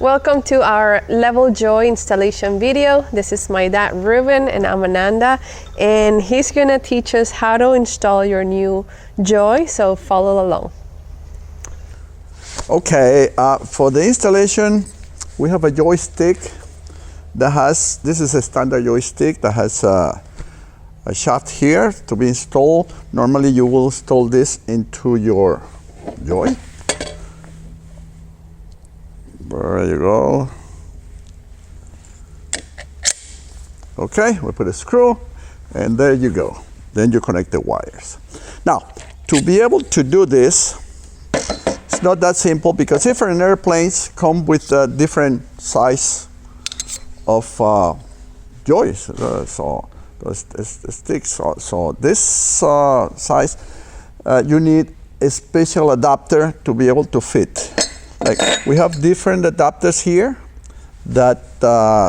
Welcome to our Level Joy installation video. This is my dad Ruben and I'm Ananda, and he's gonna teach us how to install your new Joy, so follow along. Okay, for the installation we have a joystick that has, this is a standard joystick that has a shaft here to be installed. Normally you will install this into your Joy. There you go. Okay, we put a screw and there you go. Then you connect the wires. Now, to be able to do this, it's not that simple because different airplanes come with different size of joys. So those sticks. So this size, you need a special adapter to be able to fit. Like we have different adapters here that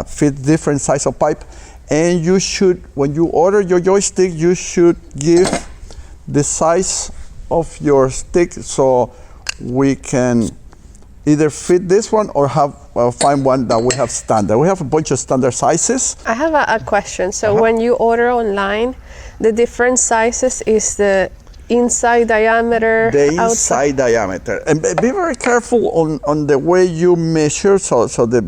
fit different size of pipe, and you should, when you order your joystick, you should give the size of your stick so we can either fit this one or have find one that we have standard. We have a bunch of standard sizes. I have a question. So when you order online, the different sizes is the inside diameter, the inside outside diameter, and be very careful on the way you measure. So the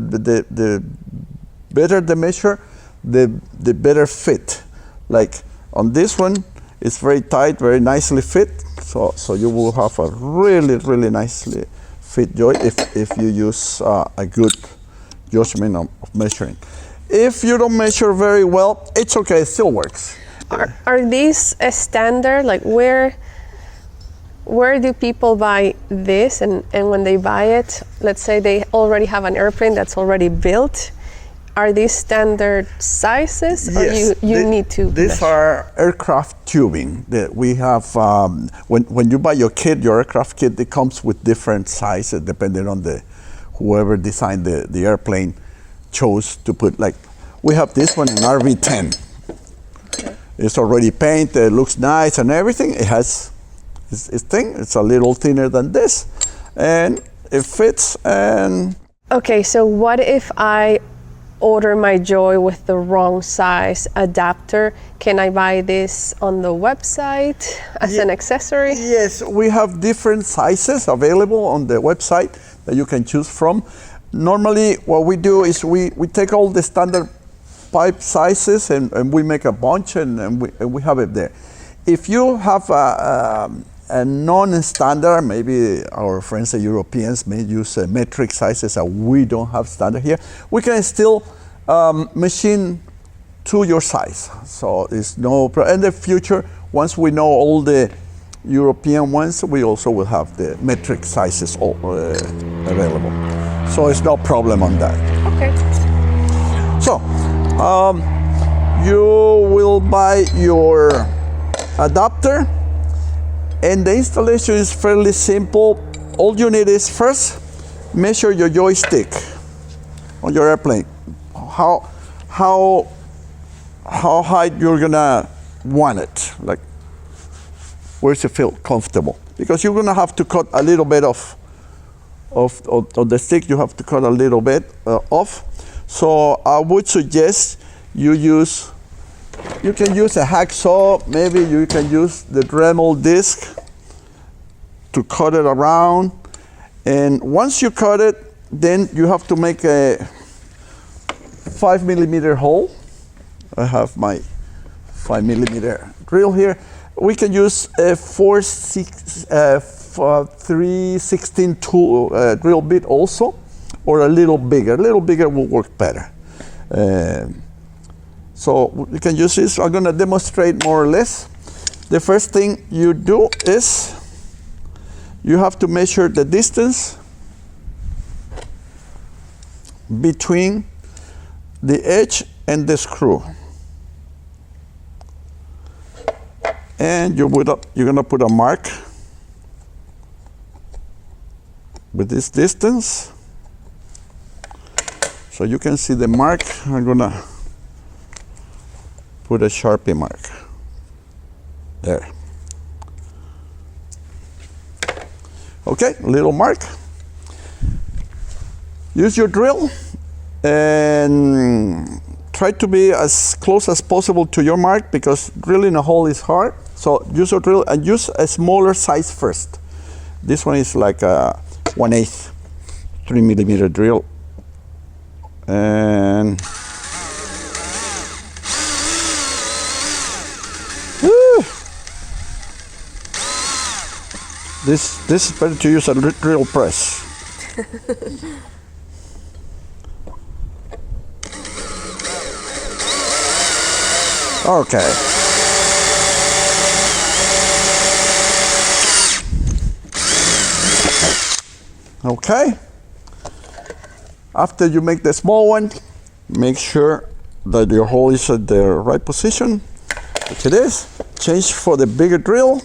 better the measure, the better fit. Like on this one, it's very tight, very nicely fit. So you will have a really nicely fit joy if you use a good judgment of measuring. If you don't measure very well, it's okay, it still works. Are these a standard? Like where do people buy this, and when they buy it, let's say they already have an airplane that's already built, are these standard sizes, or yes, you need to these measure? are aircraft tubing that we have. When you buy your kit, your aircraft kit, it comes with different sizes depending on whoever designed the airplane chose to put. Like we have this one in RV10. It's already painted, it looks nice and everything. It has its thing. It's a little thinner than this, and it fits. And okay, so what if I order my Joy with the wrong size adapter? Can I buy this on the website as an accessory? Yes, we have different sizes available on the website that you can choose from. Normally, what we do is we take all the standard pipe sizes and we make a bunch and we have it there. If you have a non-standard, maybe our friends the Europeans may use metric sizes that we don't have standard here, we can still machine to your size. So it's no problem. In the future, once we know all the European ones, we also will have the metric sizes available. So it's no problem on that. Okay. So you will buy your adapter, and the installation is fairly simple. All you need is first measure your joystick on your airplane. How high you're gonna want it, like where does it feel comfortable? Because you're gonna have to cut a little bit of the stick. You have to cut a little bit off. So I would suggest you can use a hacksaw, maybe you can use the Dremel disc to cut it around. And once you cut it, then you have to make a 5mm hole. I have my 5mm drill here. We can use a 3/16 tool drill bit also, or a little bigger. A little bigger will work better. So we can use this. I'm gonna demonstrate more or less. The first thing you do is you have to measure the distance between the edge and the screw. And you're gonna put a mark with this distance. So you can see the mark. I'm gonna put a Sharpie mark there. Okay, little mark. use your drill and try to be as close as possible to your mark, because drilling a hole is hard. So use your drill and use a smaller size first. This one is like a 1/8 3mm drill. And this is better to use a drill press. Okay. Okay. After you make the small one, make sure that your hole is at the right position, which it is. Change for the bigger drill.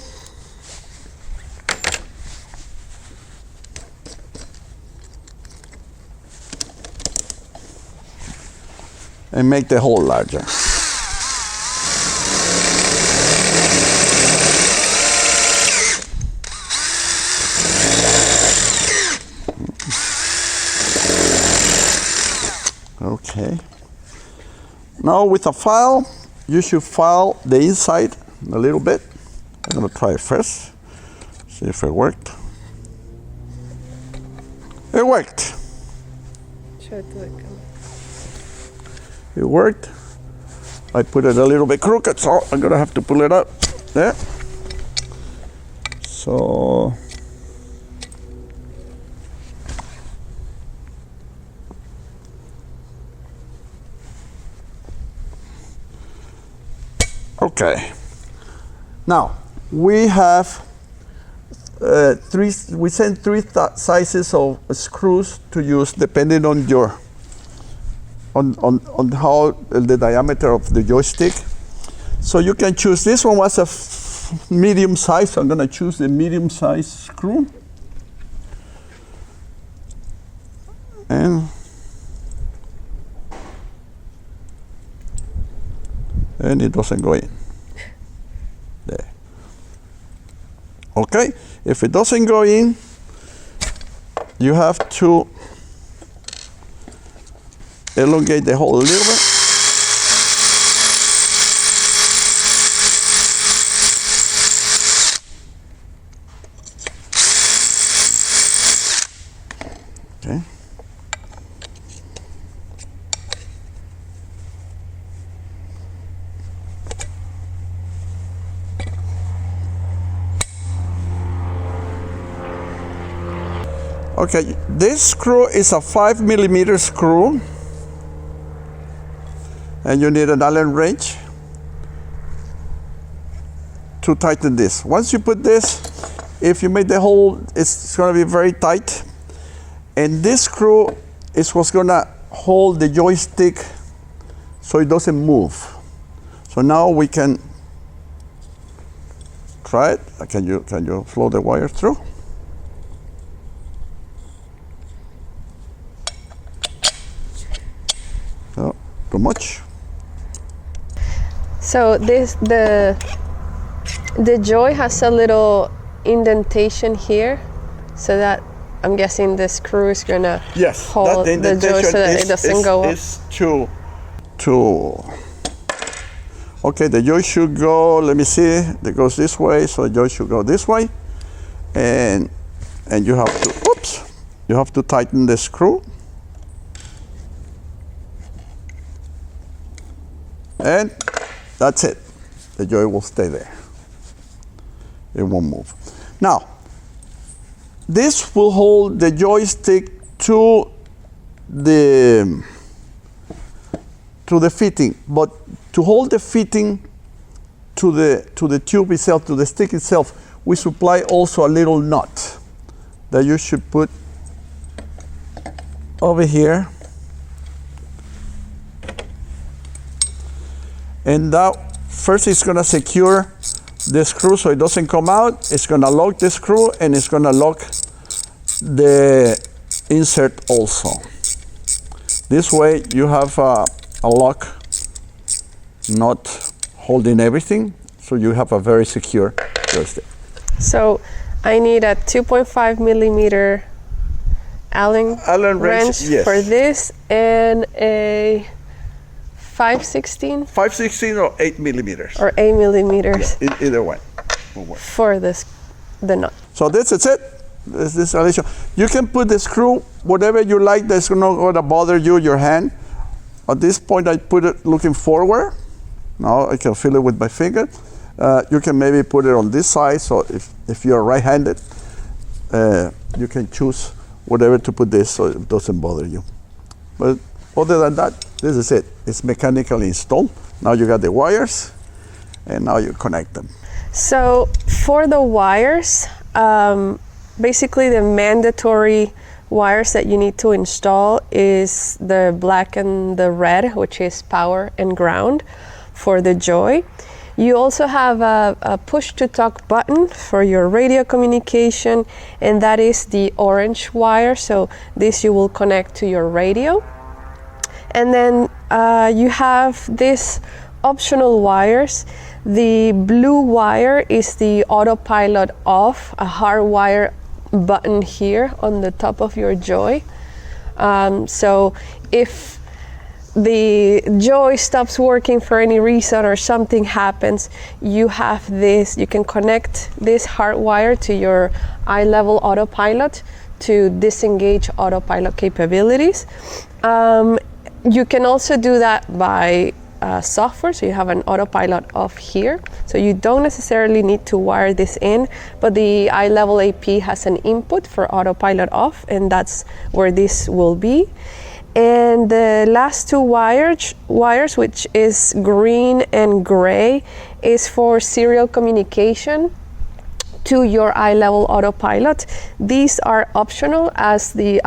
And make the hole larger. Okay. Now with a file, you should file the inside a little bit. I'm gonna try it first, see if it worked. It worked. Show it to the camera. It worked. I put it a little bit crooked, so I'm gonna have to pull it up there. So okay. Now we have we send three sizes of screws to use depending on your on how the diameter of the joystick. So you can choose, this one was a medium size, so I'm gonna choose the medium size screw. And it doesn't go in. There. Okay, if it doesn't go in, you have to elongate the hole a little bit. Okay. Okay, this screw is a 5mm screw, and you need an Allen wrench to tighten this. Once you put this, if you make the hole, it's going to be very tight, and this screw is what's going to hold the joystick so it doesn't move. So now we can try it. Can you flow the wire through? No, too much. So the joy has a little indentation here, so that I'm guessing the screw is gonna hold the joy so that it doesn't go up. Okay, the joy should go, let me see, it goes this way, so the joy should go this way, and you have to tighten the screw. And that's it. The joy will stay there. It won't move. Now, this will hold the joystick to the fitting, but to hold the fitting to the tube itself, to the stick itself, we supply also a little nut that you should put over here. And that first is going to secure the screw so it doesn't come out. It's going to lock the screw, and it's going to lock the insert also. This way you have a lock not holding everything, so you have a very secure joystick. So I need a 2.5mm Allen wrench yes. for this, and a 5/16 5/16 or 8 millimeters. or 8 millimeters Either one. for the nut. So this is it. This is installation. You can put the screw whatever you like. That's not going to bother your hand. At this point, I put it looking forward. Now I can feel it with my finger. You can maybe put it on this side. So if you're right-handed, you can choose whatever to put this so it doesn't bother you. But other than that, this is it. It's mechanically installed. Now you got the wires, and now you connect them. So for the wires, basically the mandatory wires that you need to install is the black and the red, which is power and ground for the Joy. You also have a push to talk button for your radio communication, and that is the orange wire. So this you will connect to your radio. And then you have this optional wires. The blue wire is the autopilot off, a hard wire button here on the top of your Joy. So if the Joy stops working for any reason or something happens, you have this, you can connect this hard wire to your eye level autopilot to disengage autopilot capabilities. You can also do that by software, so you have an autopilot off here, so you don't necessarily need to wire this in, but the eye level AP has an input for autopilot off, and that's where this will be. And the last two wires, which is green and gray, is for serial communication to your eye level autopilot. These are optional as the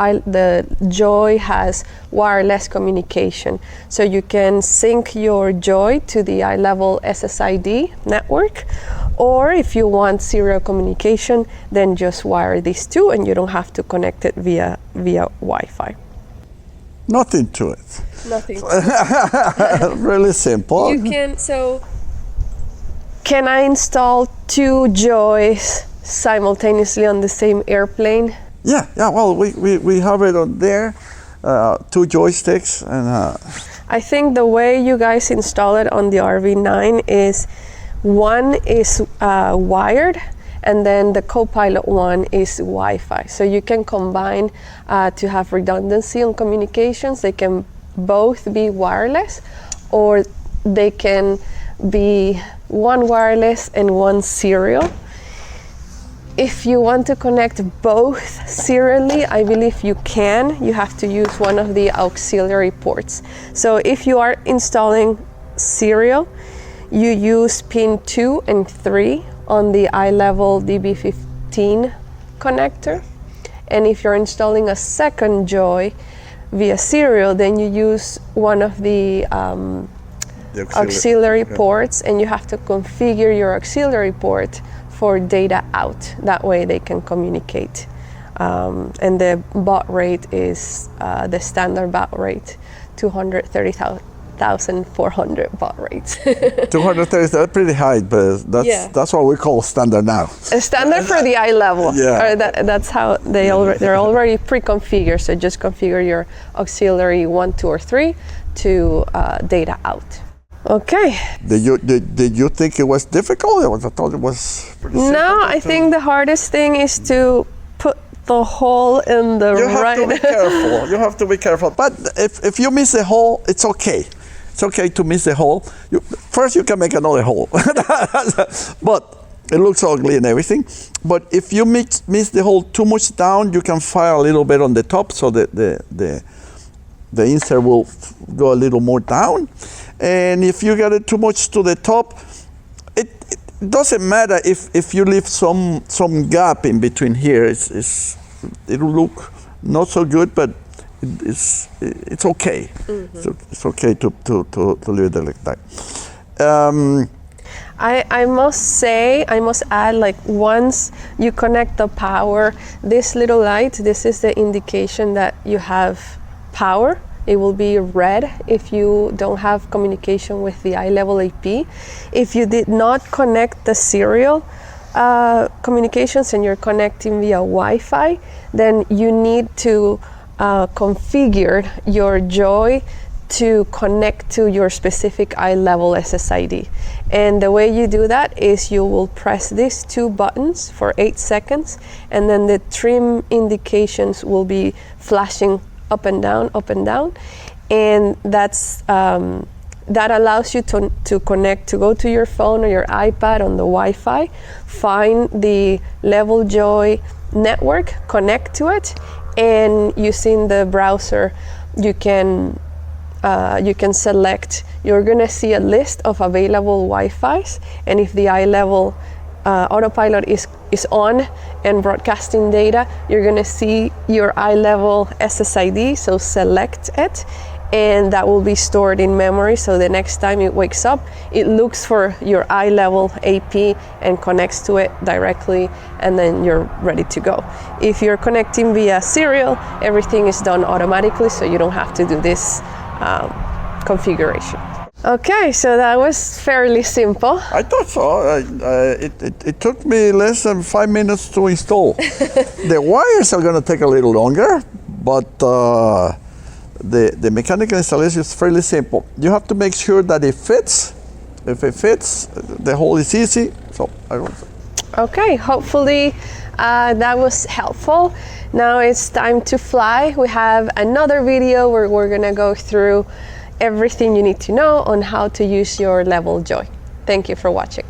Joy has wireless communication. So you can sync your Joy to the eye level SSID network, or if you want serial communication, then just wire these two and you don't have to connect it via Wi-Fi. Nothing to it. Nothing. Really simple. You can, so can I install two Joys simultaneously on the same airplane? Yeah, well, we have it on there, two joysticks. And I think the way you guys install it on the RV9 is one is wired, and then the co-pilot one is Wi-Fi. So you can combine to have redundancy on communications. They can both be wireless, or they can be one wireless and one serial. If you want to connect both serially, I believe you can. You have to use one of the auxiliary ports. So if you are installing serial, you use pin 2 and 3 on the eye level DB15 connector. And if you're installing a second Joy via serial, then you use one of the auxiliary ports, and you have to configure your auxiliary port for data out. That way they can communicate. And the baud rate is the standard baud rate, 230,400 baud rates. 230, that's pretty high, but that's what we call standard now. A standard for the eye level. Yeah. Or that's how they're already pre-configured. So just configure your auxiliary 1, 2, or 3 to data out. Okay. Did you think it was difficult? I thought it was pretty simple. No, I think the hardest thing is to put the hole in the You right. have to be careful. You have to be careful. But if you miss a hole, it's okay. It's okay to miss a hole. First, you can make another hole. But it looks ugly and everything. But if you miss the hole too much down, you can fire a little bit on the top, so that the insert will go a little more down. And if you get it too much to the top, it doesn't matter if you leave some gap in between here. It'll look not so good, but it's okay. Mm-hmm. So it's okay to leave it like that. I must add, like, once you connect the power, this little light, this is the indication that you have power. It will be red if you don't have communication with the eye level AP. If you did not connect the serial communications and you're connecting via Wi-Fi, then you need to configure your Joy to connect to your specific eye level SSID. And the way you do that is you will press these two buttons for 8 seconds, and then the trim indications will be flashing up and down, and that's that allows you to connect, to go to your phone or your iPad on the Wi-Fi, find the Levil Joy network, connect to it, and using the browser you can select, you're gonna see a list of available Wi-Fis, and if the eye level autopilot is on and broadcasting data, you're gonna see your eye level SSID, so select it, and that will be stored in memory, so the next time it wakes up, it looks for your eye level AP and connects to it directly, and then you're ready to go. If you're connecting via serial, everything is done automatically, so you don't have to do this configuration. Okay, so that was fairly simple. I thought so. It took me less than 5 minutes to install. The wires are going to take a little longer, but the mechanical installation is fairly simple. You have to make sure that it fits. If it fits, the hole is easy. So I don't know. Okay, hopefully that was helpful. Now it's time to fly. We have another video where we're gonna go through everything you need to know on how to use your Levil Joy. Thank you for watching.